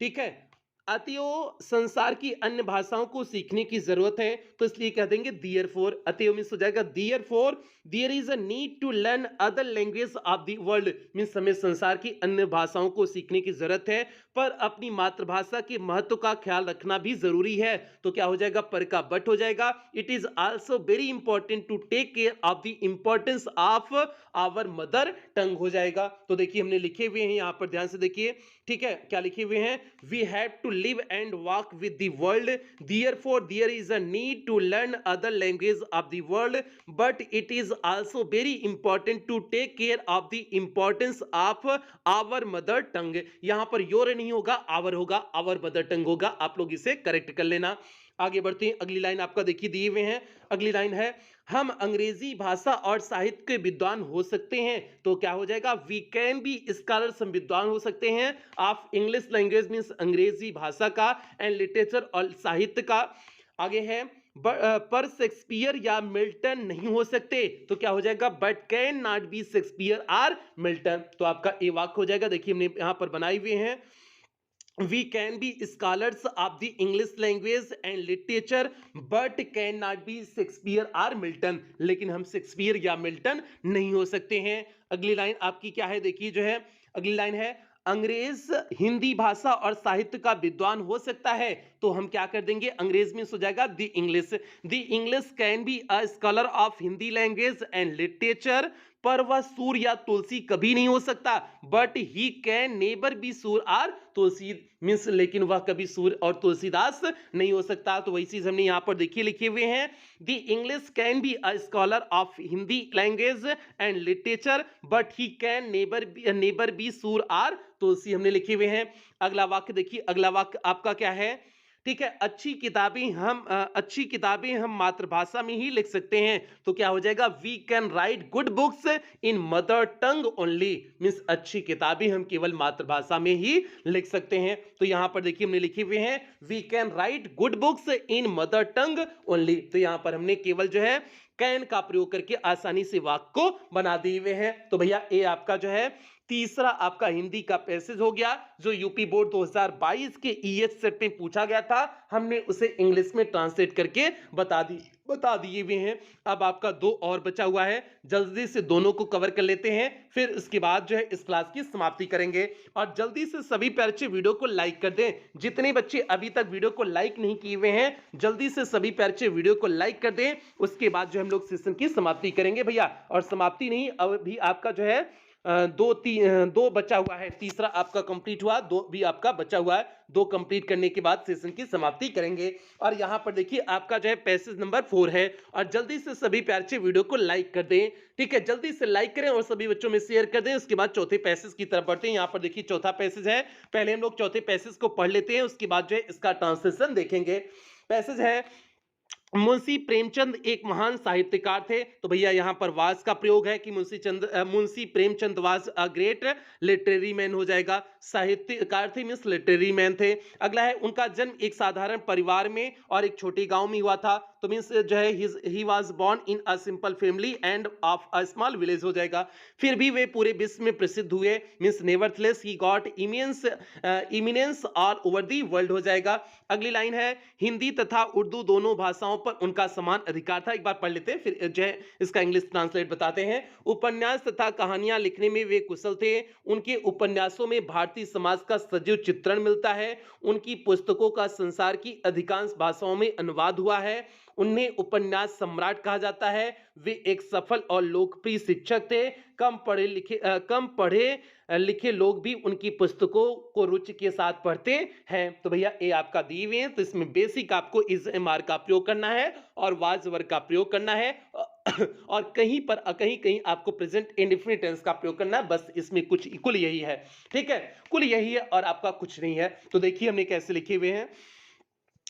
ठीक है, अतएव संसार की अन्य भाषाओं को सीखने की जरूरत है, तो इसलिए कह देंगे देयरफॉर, अतएव मींस हो जाएगा therefore there is a need to learn other language of the world, means हमें संसार की अन्य भाषाओं को सीखने की जरूरत है, पर अपनी मातृभाषा के महत्व का ख्याल रखना भी जरूरी है। तो क्या हो जाएगा, पर का बट हो जाएगा, it is also very important to take care of the importance of our mother tongue हो जाएगा। तो देखिए हमने लिखे हुए हैं यहां पर, ध्यान से देखिए, ठीक है, क्या लिखे हुए हैं, we have to live and walk with the world, therefore there is a need to learn other language of the world, but it is also very important to take care of the importance of our mother tongue। यहां पर योर नहीं होगा, आवर होगा, आवर मदर टंग होगा, आप लोग इसे करेक्ट कर लेना। आगे बढ़ते हैं, अगली लाइन आपका देखिए दिए हुए हैं, अगली लाइन है, हम अंग्रेजी भाषा और साहित्य के विद्वान हो सकते हैं। तो क्या हो जाएगा, वी कैन बी स्कॉलर्स, हम विद्वान हो सकते हैं, ऑफ इंग्लिश लैंग्वेज मींस अंग्रेजी भाषा का, एंड लिटरेचर और साहित्य का। आगे है, पर शेक्सपियर या मिल्टन नहीं हो सकते। तो क्या हो जाएगा, but can not be Shakespeare और मिल्टन। तो आपका ए वाक्य हो जाएगा, देखिए हमने यहां पर बनाए हुए हैं, we can be scholars of the English language and literature but can not be Shakespeare or Milton, लेकिन हम शेक्सपियर या मिल्टन नहीं हो सकते हैं। अगली लाइन आपकी क्या है, देखिए जो है अगली लाइन है, अंग्रेज हिंदी भाषा और साहित्य का विद्वान हो सकता है। तो हम क्या कर देंगे, अंग्रेज में हो जाएगा the English can be a scholar of Hindi language and literature, पर वह सूर्य या तुलसी कभी नहीं हो सकता, but he can never be Sur और तुलसी मीन्स, लेकिन वह कभी सूर्य और तुलसीदास नहीं हो सकता। तो वही चीज हमने यहाँ पर देखिए लिखे हुए हैं, the English can be a scholar of Hindi language and literature but he can never be Sur और तुलसी हमने लिखे हुए हैं। अगला वाक्य देखिए, अगला वाक्य आपका क्या है, ठीक है, अच्छी किताबें हम मातृभाषा में ही लिख सकते हैं। तो क्या हो जाएगा, we can write good books in mother tongue only, means अच्छी किताबें हम केवल मातृभाषा में ही लिख सकते हैं। तो यहां पर देखिए हमने लिखे हुए हैं we can write good books in mother tongue only. तो यहां पर हमने केवल जो है कैन का प्रयोग करके आसानी से वाक्य को बना दिए हुए हैं। तो भैया ये आपका जो है तीसरा आपका हिंदी का पैसेज हो गया, जो यूपी बोर्ड 2022 के ईएच सेट में पूछा गया था, हमने उसे इंग्लिश में ट्रांसलेट करके बता दिए हुए हैं। अब आपका दो और बचा हुआ है, जल्दी से दोनों को कवर कर लेते हैं, फिर उसके बाद जो है इस क्लास की समाप्ति करेंगे। और जल्दी से सभी प्यारे बच्चे वीडियो को लाइक कर दें। जितने बच्चे अभी तक वीडियो को लाइक नहीं किए हुए हैं, जल्दी से सभी प्यारे बच्चे वीडियो को लाइक कर दें। उसके बाद जो हम लोग सेशन की समाप्ति करेंगे भैया। और समाप्ति नहीं, अभी आपका जो है दो बचा हुआ है, तीसरा आपका कंप्लीट हुआ, दो भी आपका बचा हुआ है। दो कंप्लीट करने के बाद सेशन की समाप्ति करेंगे। और यहां पर देखिए आपका जो है पैसेज नंबर 4 है। और जल्दी से सभी प्यारे बच्चे वीडियो को लाइक कर दें, ठीक है, जल्दी से लाइक करें और सभी बच्चों में शेयर कर दें। उसके बाद चौथे पैसेज की तरफ बढ़ते हैं। यहां पर देखिए चौथा पैसेज है, पहले हम लोग चौथे पैसेज को पढ़ लेते हैं, उसके बाद जो है इसका ट्रांसलेशन देखेंगे। पैसेज है, मुंशी प्रेमचंद एक महान साहित्यकार थे। तो भैया यहां पर वाज का प्रयोग है कि Munshi Premchand was a great literary man हो जाएगा। साहित्यकार थे मींस लिटरेरी मैन थे। अगला है, उनका जन्म एक साधारण परिवार में और एक छोटे गांव में हुआ था। तो मींस जो है he was born in a simple family and of a small village हो जाएगा। फिर भी वे पूरे विश्व में प्रसिद्ध हुए, means nevertheless he got eminence all over the world हो जाएगा। अगली लाइन है, हिंदी तथा उर्दू दोनों भाषाओं पर उनका समान अधिकार था। एक बार पढ़ लेते हैं, फिर जो है इसका इंग्लिश ट्रांसलेट बताते हैं। उपन्यास तथा कहानियां लिखने में वे कुशल थे। उनके उपन्यासों में भारतीय समाज का सजीव चित्रण मिलता है। उनकी पुस्तकों का संसार की अधिकांश भाषाओं में अनुवाद हुआ है। उन्हें उपन्यास सम्राट कहा जाता है। वे एक सफल और लोकप्रिय शिक्षक थे। कम पढ़े लिखे लोग भी उनकी पुस्तकों को रुचि के साथ पढ़ते हैं। तो भैया ये आपका दिए हुए हैं, तो इसमें बेसिक आपको इज एमआर का प्रयोग करना है और वाज वर्ग का प्रयोग करना है और कहीं आपको प्रेजेंट इंडेफिनिट टेंस का प्रयोग करना है। बस इसमें कुल यही है, ठीक है, कुल यही है और आपका कुछ नहीं है। तो देखिए हमने कैसे लिखे हुए हैं।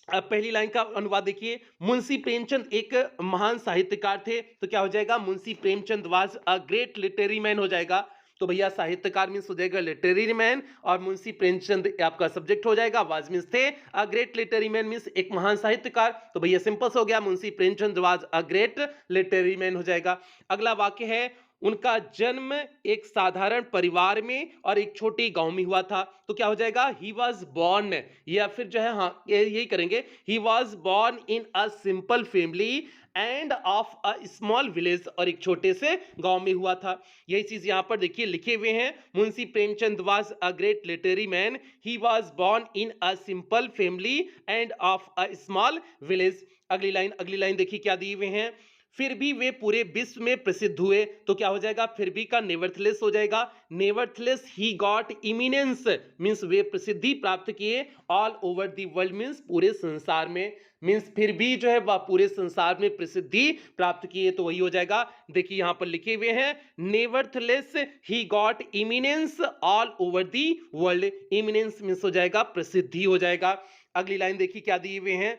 अब पहली लाइन का अनुवाद देखिए, मुंशी प्रेमचंद एक महान साहित्यकार थे। तो क्या हो जाएगा, Munshi Premchand was a great literary man हो जाएगा। तो भैया साहित्यकार मींस हो जाएगा लिटरेरी मैन, और मुंशी प्रेमचंद आपका सब्जेक्ट हो जाएगा। वाज मींस थे, a great literary man means एक महान साहित्यकार। तो भैया सिंपल हो गया, Munshi Premchand was a great literary man हो जाएगा। अगला वाक्य है, उनका जन्म एक साधारण परिवार में और एक छोटे गांव में हुआ था। तो क्या हो जाएगा, ही वॉज बॉर्न, या फिर जो है हाँ यही करेंगे, he was born in a simple family and of a small village, और एक छोटे से गांव में हुआ था। यही चीज यहां पर देखिए लिखे हुए हैं, Munshi Premchand was a great literary man, he was born in a simple family and of a small village. अगली लाइन देखिए क्या दिए हुए हैं, फिर भी वे पूरे विश्व में प्रसिद्ध हुए। तो क्या हो जाएगा, फिर भी का नेवरथलेस हो जाएगा। Nevertheless he got eminence means वे प्रसिद्धि प्राप्त किए। All over the world means पूरे संसार में, मींस फिर भी जो है वह पूरे संसार में प्रसिद्धि प्राप्त किए। तो वही हो जाएगा, देखिए यहां पर लिखे हुए हैं, nevertheless he got eminence all over the world. Eminence means हो जाएगा प्रसिद्धि हो जाएगा। अगली लाइन देखिए क्या दिए हुए हैं,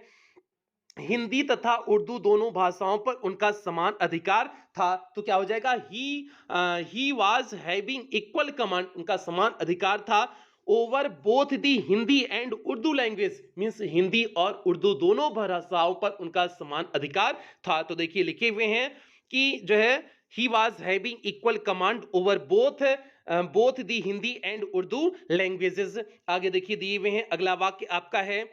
हिंदी तथा उर्दू दोनों भाषाओं पर उनका समान अधिकार था। तो क्या हो जाएगा, he was having equal command, उनका समान अधिकार था। Over both the Hindi and Urdu language means Hindi और उर्दू दोनों भाषाओं पर उनका समान अधिकार था। तो देखिए लिखे हुए हैं कि जो है he was having equal command over both the Hindi and Urdu languages. आगे देखिए दिए हुए हैं, अगला वाक्य आपका है,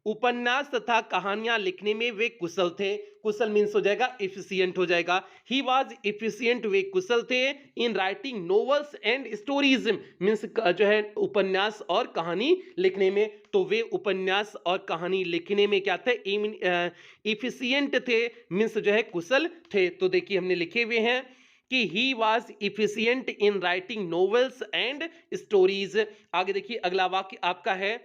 उपन्यास तथा कहानियां लिखने में वे कुशल थे। कुशल मीन्स हो जाएगा इफिशियंट हो जाएगा। ही वाज इफिशियंट, वे कुशल थे। In writing novels and stories means जो है उपन्यास और कहानी लिखने में। तो वे उपन्यास और कहानी लिखने में क्या थे, इफिशियंट थे मीन्स जो है कुशल थे। तो देखिए हमने लिखे हुए हैं कि he was efficient in writing novels and stories. आगे देखिए अगला वाक्य आपका है,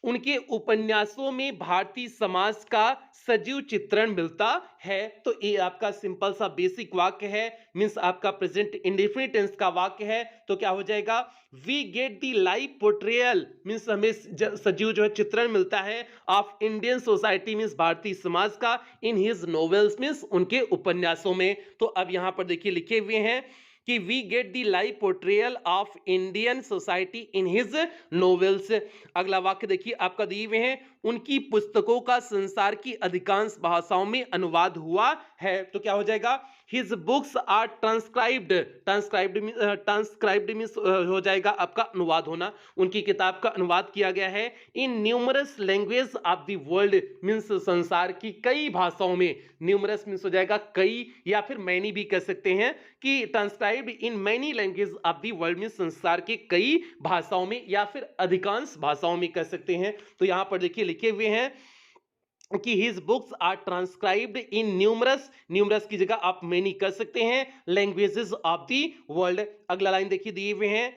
उनके उपन्यासों में भारतीय समाज का सजीव चित्रण मिलता है। तो ये आपका सिंपल सा बेसिक वाक्य है, मीन्स आपका प्रेजेंट इंडेफिनिट टेंस का वाक्य है। तो क्या हो जाएगा, we get the live portrayal, means हमें सजीव जो है चित्रण मिलता है of Indian society, means Bharatiya Samaj का, इन हिज नॉवेल्स, मीन्स उनके उपन्यासों में। तो अब यहां पर देखिए लिखे हुए हैं कि we get the live portrayal of Indian society in his novels. अगला वाक्य देखिए आपका दिए हुए हैं, उनकी पुस्तकों का संसार की अधिकांश भाषाओं में अनुवाद हुआ है। तो क्या हो जाएगा, his books are transcribed, transcribed means हो जाएगा आपका अनुवाद होना, उनकी किताब का अनुवाद किया गया है इन numerous language of the world, means संसार की कई भाषाओं में। न्यूमरस मीन्स हो जाएगा कई, या फिर मैनी भी कह सकते हैं कि transcribed in many language of the world means संसार के कई भाषाओं में, या फिर अधिकांश भाषाओं में कह सकते हैं। तो यहां पर देखिए लिखे हुए हैं कि his books are transcribed in numerous, numerous की जगह आप मेनी कर सकते हैं, लैंग्वेजेस ऑफ द वर्ल्ड। अगला लाइन देखिए दिए हुए हैं,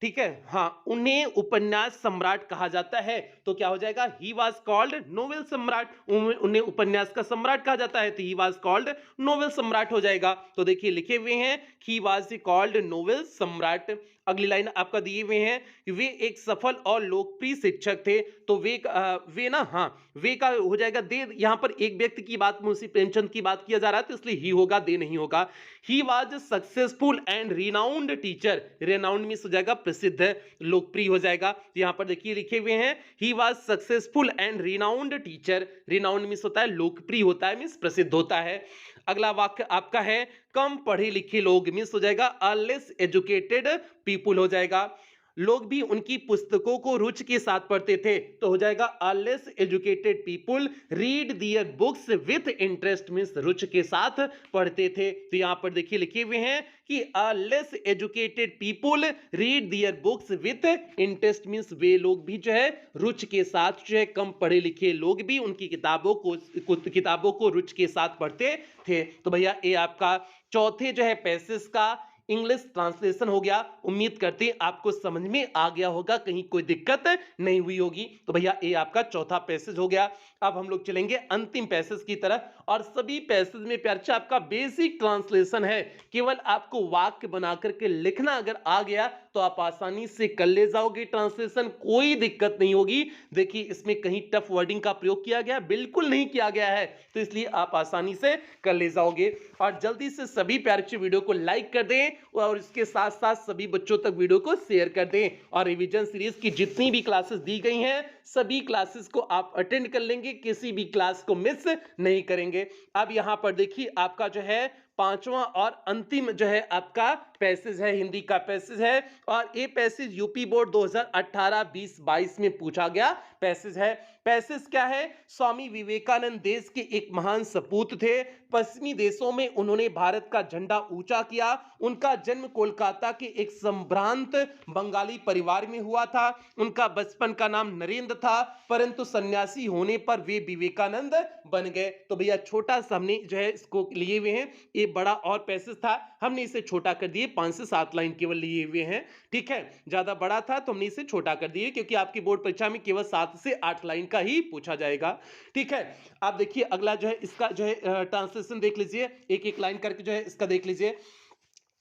ठीक है, हाँ, उन्हें उपन्यास सम्राट कहा जाता है। तो क्या हो जाएगा, ही वॉज कॉल्ड नोवेल सम्राट, उन्हें उपन्यास का सम्राट कहा जाता है, तो ही वॉज कॉल्ड नोवेल सम्राट हो जाएगा। तो देखिए लिखे हुए हैं, ही वॉज कॉल्ड नोवेल सम्राट। अगली लाइन आपका दिए हुए हैं कि वे एक सफल और लोकप्रिय शिक्षक थे। तो वे ना, हाँ, वे का हो जाएगा दे, यहां पर एक व्यक्ति की बात, मुंशी प्रेमचंद की बात किया जा रहा है, तो इसलिए ही होगा, दे नहीं होगा। He was successful and renowned teacher, renowned means हो जाएगा प्रसिद्ध, लोकप्रिय हो जाएगा। तो यहां पर देखिए लिखे हुए हैं, he was successful and renowned teacher, renowned means होता है लोकप्रिय होता है, मीन्स प्रसिद्ध होता है। अगला वाक्य आपका है, कम पढ़े लिखे लोग, मीन्स हो जाएगा लेस एजुकेटेड पीपुल हो जाएगा, लोग भी उनकी पुस्तकों को रुचि के साथ पढ़ते थे। तो हो जाएगा less educated people read their books with interest, means रुचि के साथ पढ़ते थे। तो यहां पर देखिए लिखे हुए हैं कि less educated people read their books with interest, means वे लोग भी जो है रुचि के साथ, जो है कम पढ़े लिखे लोग भी उनकी किताबों को रुचि के साथ पढ़ते थे। तो भैया ये आपका चौथे जो है पैसेज का इंग्लिश ट्रांसलेशन हो गया। उम्मीद करते हैं आपको समझ में आ गया होगा, कहीं कोई दिक्कत नहीं हुई होगी। तो भैया ये आपका चौथा पैसेज हो गया। अब हम लोग चलेंगे अंतिम पैसेज की तरफ, और सभी पैसेज में प्यार से आपका बेसिक ट्रांसलेशन है, केवल आपको वाक्य बना करके लिखना अगर आ गया तो आप आसानी से कर ले जाओगे ट्रांसलेशन, कोई दिक्कत नहीं होगी। देखिए इसमें कहीं टफ वर्डिंग का प्रयोग किया गया, बिल्कुल नहीं किया गया है, तो इसलिए आप आसानी से कर ले जाओगे। और जल्दी से सभी प्यारे बच्चे वीडियो को लाइक कर दें, और इसके साथ साथ सभी बच्चों तक वीडियो को शेयर कर दें। और रिवीजन सीरीज की जितनी भी क्लासेस दी गई हैं, सभी क्लासेस को आप अटेंड कर लेंगे, किसी भी क्लास को मिस नहीं करेंगे। अब यहां पर देखिए आपका जो है पांचवा और अंतिम जो है आपका पैसेज है, हिंदी का पैसेज है, और ये पैसेज यूपी बोर्ड 2018-20-22 में पूछा गया पैसेज है। पैसेज क्या है, स्वामी विवेकानंद देश के एक महान सपूत थे, पश्चिमी देशों में उन्होंने भारत का झंडा ऊंचा किया। उनका जन्म कोलकाता के एक संभ्रांत बंगाली परिवार में हुआ था। उनका बचपन का नाम नरेंद्र था, परंतु सन्यासी होने पर वे विवेकानंद बन गए। तो भैया छोटा सा हमने जो है इसको लिए हुए हैं, ये बड़ा और पैसेज था, हमने इसे छोटा कर दिए, 5 से 7 लाइन केवल लिए हुए हैं। ठीक है, ज्यादा बड़ा था तो हमने इसे छोटा कर दिए, क्योंकि आपकी बोर्ड परीक्षा में केवल 7 से 8 लाइन का ही पूछा जाएगा। ठीक है, आप देखिए अगला जो है इसका जो है ट्रांसलेशन देख लीजिए, एक एक लाइन करके जो है इसका देख लीजिए।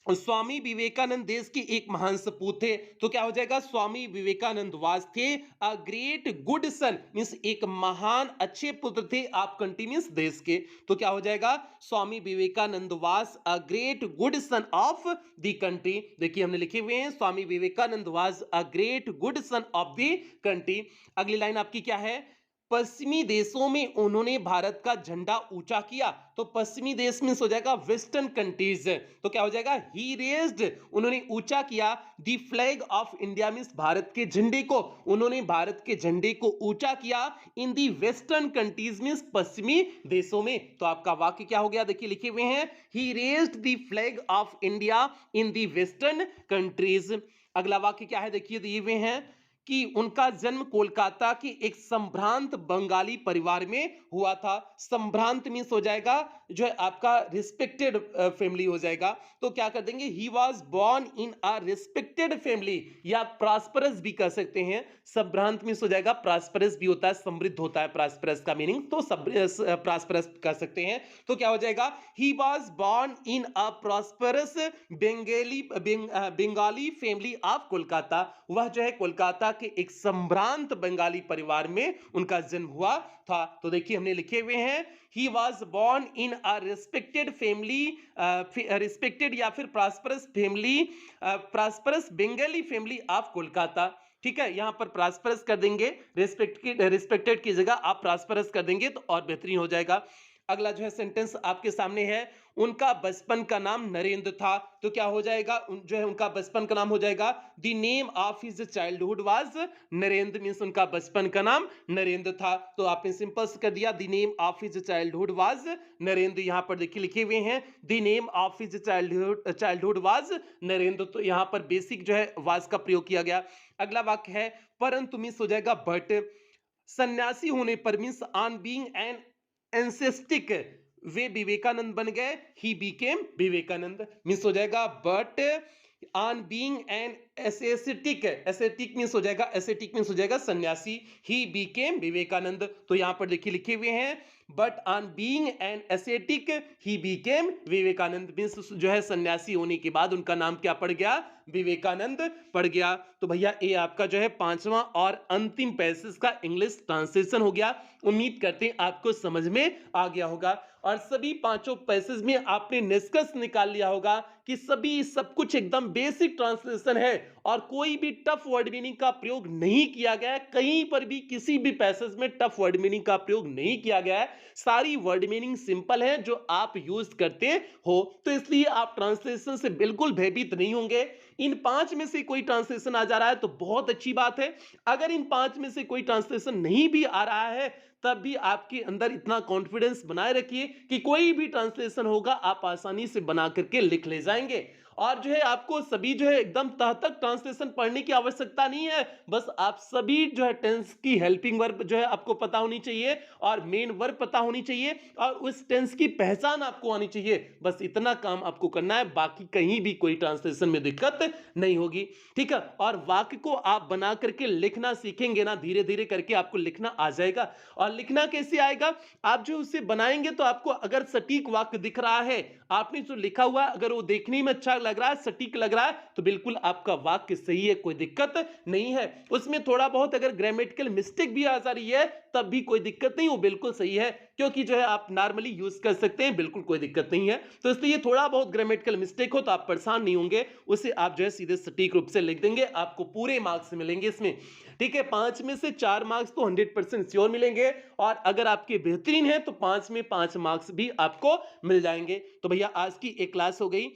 स्वामी विवेकानंद देश के एक महान सपूत थे। तो क्या हो जाएगा, स्वामी विवेकानंद वाज थे a great good son, means एक महान अच्छे पुत्र थे आप कंटिन्यूस देश के। तो क्या हो जाएगा, Swami Vivekananda was a great good son of the country. देखिए हमने लिखे हुए हैं, Swami Vivekananda was a great good son of the country. अगली लाइन आपकी क्या है, पश्चिमी देशों में उन्होंने भारत का झंडा ऊंचा किया। तो पश्चिमी देश में हो जाएगा वेस्टर्न कंट्रीज। तो क्या हो जाएगा, ही रेज्ड, उन्होंने ऊंचा किया, the flag of India means Bharat के झंडे को, उन्होंने भारत के झंडे को ऊंचा किया इन दी वेस्टर्न कंट्रीज मींस पश्चिमी देशों में। तो आपका वाक्य क्या हो गया, देखिए लिखे हुए हैं, he raised the flag of India in the western countries. अगला वाक्य क्या है, देखिए दिए हुए हैं कि उनका जन्म कोलकाता की एक संभ्रांत बंगाली परिवार में हुआ था। संभ्रांत मीन्स हो जाएगा जो है आपका रिस्पेक्टेड फैमिली हो जाएगा। तो क्या कर देंगे, he was born in a respected family, या प्रॉस्परस भी कह सकते हैं। संभ्रांत मीन्स हो जाएगा प्रॉस्परस भी होता है, समृद्ध होता है प्रॉस्परस का मीनिंग, तो प्रॉस्परस कह सकते हैं। तो क्या हो जाएगा, he was born in a prosperous Bengali family of Kolkata. वह जो है कोलकाता के एक संभ्रांत बंगाली परिवार में उनका जन्म हुआ था। तो देखिए हमने लिखे हुए हैं, he was born in a respected family, respected या फिर prosperous family, prosperous Bengali family of Kolkata. ठीक है, यहां पर प्रॉस्परस कर देंगे, रिस्पेक्टेड की जगह आप प्रॉस्परस कर देंगे तो और बेहतरीन हो जाएगा। अगला जो है सेंटेंस आपके सामने है, उनका बचपन का नाम नरेंद्र था। तो क्या हो जाएगा, जो है उनका बचपन का नाम हो जाएगा, the name of his childhood was Narendra, means उनका बचपन का नाम नरेंद्र था। तो आपने सिंपल से कर दिया, the name of his childhood was Narendra. यहां पर देखिए लिखे हुए हैं, the name of his childhood was Narendra. तो यहां पर बेसिक जो है वाज का प्रयोग किया गया। अगला वाक्य है, परंतु मींस हो जाएगा बट, सन्यासी होने पर means on being an ascetic, वे विवेकानंद बन गए, ही बीकेम विवेकानंद। मींस हो जाएगा but on being an ascetic, ascetic means हो जाएगा, एसेटिक मींस हो जाएगा सन्यासी, ही बीकेम विवेकानंद। तो यहां पर देखिए लिखे हुए हैं, but on being an ascetic he became Vivekananda, means जो है सन्यासी होने के बाद उनका नाम क्या पड़ गया, विवेकानंद पड़ गया। तो भैया ये आपका जो है पांचवा और अंतिम पैसेज का इंग्लिश ट्रांसलेशन हो गया। उम्मीद करते हैं आपको समझ में आ गया होगा और सभी पांचों पैसेज में आपने निष्कर्ष निकाल लिया होगा कि सभी सब कुछ एकदम बेसिक ट्रांसलेशन है और कोई भी टफ वर्ड मीनिंग का प्रयोग नहीं किया गया है। कहीं पर भी किसी भी पैसेज में टफ वर्ड मीनिंग का प्रयोग नहीं किया गया है। सारी वर्ड मीनिंग सिंपल है जो आप यूज करते हो, तो इसलिए आप ट्रांसलेशन से बिल्कुल भयभीत नहीं होंगे। इन पांच में से कोई ट्रांसलेशन आ जा रहा है तो बहुत अच्छी बात है। अगर इन पांच में से कोई ट्रांसलेशन नहीं भी आ रहा है तब भी आपके अंदर इतना कॉन्फिडेंस बनाए रखिए कि कोई भी ट्रांसलेशन होगा आप आसानी से बना करके लिख ले जाएंगे। और जो है आपको सभी जो है एकदम तह तक ट्रांसलेशन पढ़ने की आवश्यकता नहीं है। बस आप सभी जो है टेंस की हेल्पिंग वर्ब जो है आपको पता होनी चाहिए और मेन वर्ब पता होनी चाहिए और उस टेंस की पहचान आपको आनी चाहिए। बस इतना काम आपको करना है, बाकी कहीं भी कोई ट्रांसलेशन में दिक्कत नहीं होगी। ठीक है, और वाक्य को आप बना करके लिखना सीखेंगे ना, धीरे धीरे करके आपको लिखना आ जाएगा। और लिखना कैसे आएगा, आप जो उसे बनाएंगे तो आपको अगर सटीक वाक्य दिख रहा है, आपने जो लिखा हुआ अगर वो देखने में अच्छा लग रहा है, सटीक लग रहा है, तो बिल्कुल आपका वाक्य सही है, कोई दिक्कत नहीं है। उसमें थोड़ा बहुत अगर ग्रामेटिकल मिस्टेक भी आ जा रही है तब भी कोई दिक्कत नहीं, वो बिल्कुल सही है, क्योंकि जो है आप नॉर्मली यूज कर सकते हैं, बिल्कुल कोई दिक्कत नहीं है। तो इसलिए थोड़ा बहुत ग्रामेटिकल मिस्टेक हो तो आप परेशान नहीं होंगे, उसे आप जो है सीधे सटीक रूप से लिख देंगे, आपको पूरे मार्क्स मिलेंगे इसमें। ठीक है, 5 में से 4 मार्क्स तो 100% श्योर मिलेंगे और अगर आपके बेहतरीन है तो 5 में 5 मार्क्स भी आपको मिल जाएंगे। तो भैया आज की एक क्लास हो गई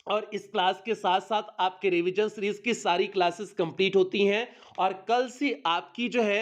और इस क्लास के साथ साथ आपके रिवीजन सीरीज की सारी क्लासेस कंप्लीट होती हैं और कल से आपकी जो है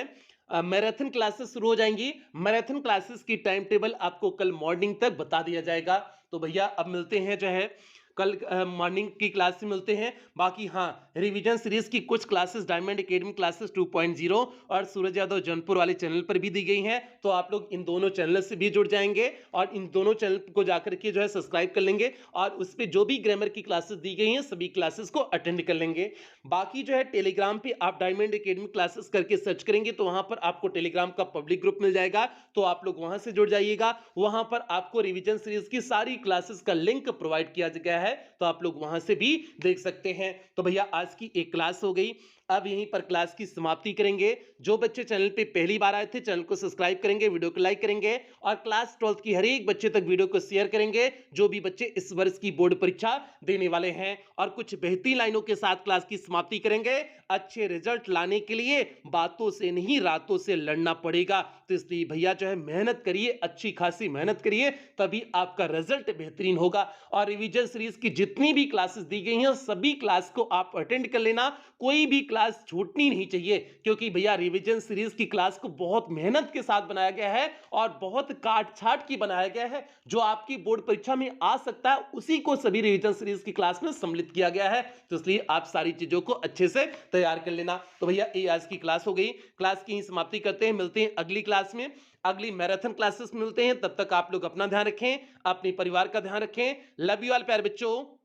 मैराथन क्लासेस शुरू हो जाएंगी। मैराथन क्लासेस की टाइम टेबल आपको कल मॉर्निंग तक बता दिया जाएगा। तो भैया अब मिलते हैं जो है कल मॉर्निंग की क्लास से मिलते हैं। बाकी हाँ, रिवीजन सीरीज की कुछ क्लासेस डायमंड एकेडमी क्लासेस 2.0 और सूरज यादव जौनपुर वाले चैनल पर भी दी गई हैं, तो आप लोग इन दोनों चैनल से भी जुड़ जाएंगे और इन दोनों चैनल को जाकर के जो है सब्सक्राइब कर लेंगे और उस पर जो भी ग्रामर की क्लासेस दी गई हैं सभी क्लासेस को अटेंड कर लेंगे। बाकी जो है टेलीग्राम पे आप डायमंड एकेडमी क्लासेस करके सर्च करेंगे तो वहां पर आपको टेलीग्राम का पब्लिक ग्रुप मिल जाएगा, तो आप लोग वहां से जुड़ जाइएगा। वहां पर आपको रिवीजन सीरीज की सारी क्लासेस का लिंक प्रोवाइड किया गया है, तो आप लोग वहां से भी देख सकते हैं। तो भैया आज की एक क्लास हो गई, अब यहीं पर क्लास की समाप्ति करेंगे। जो बच्चे चैनल पे पहली बार आए थे चैनल को सब्सक्राइब करेंगे, वीडियो को लाइक करेंगे और क्लास 12th की हर एक बच्चे तक वीडियो को शेयर करेंगे जो भी बच्चे इस वर्ष की बोर्ड परीक्षा देने वाले हैं, और कुछ बेहतरीन लाइनों के साथ क्लास की समाप्ति करेंगे। अच्छे रिजल्ट लाने के लिए बातों से नहीं रातों से लड़ना पड़ेगा, तो इसलिए भैया जो है मेहनत करिए, अच्छी खासी मेहनत करिए, तभी आपका रिजल्ट बेहतरीन होगा। और रिवीजन सीरीज की जितनी भी क्लासेस दी गई हैं सभी क्लास को आप अटेंड कर लेना। कोई भी क्लास क्लास छूटनी नहीं चाहिए, क्योंकि भैया रिवीजन सीरीज की क्लास को बहुत मेहनत के साथ बनाया गया है और बहुत काट-छाँट के बनाया गया है। जो आपकी बोर्ड परीक्षा में आ सकता है, उसी को सभी रिवीजन सीरीज की क्लास में सम्मिलित किया गया है। तो इसलिए आप सारी चीज़ों को अच्छे से तैयार कर लेना। तो भैया ये आज की क्लास हो गई। क्लास की समाप्ति करते हैं, मिलते हैं अगली क्लास में, अगली मैराथन क्लासेस में मिलते हैं। तब तक आप लोग अपना ध्यान रखें, अपने परिवार का ध्यान रखें। लव यू ऑल प्यारे बच्चों।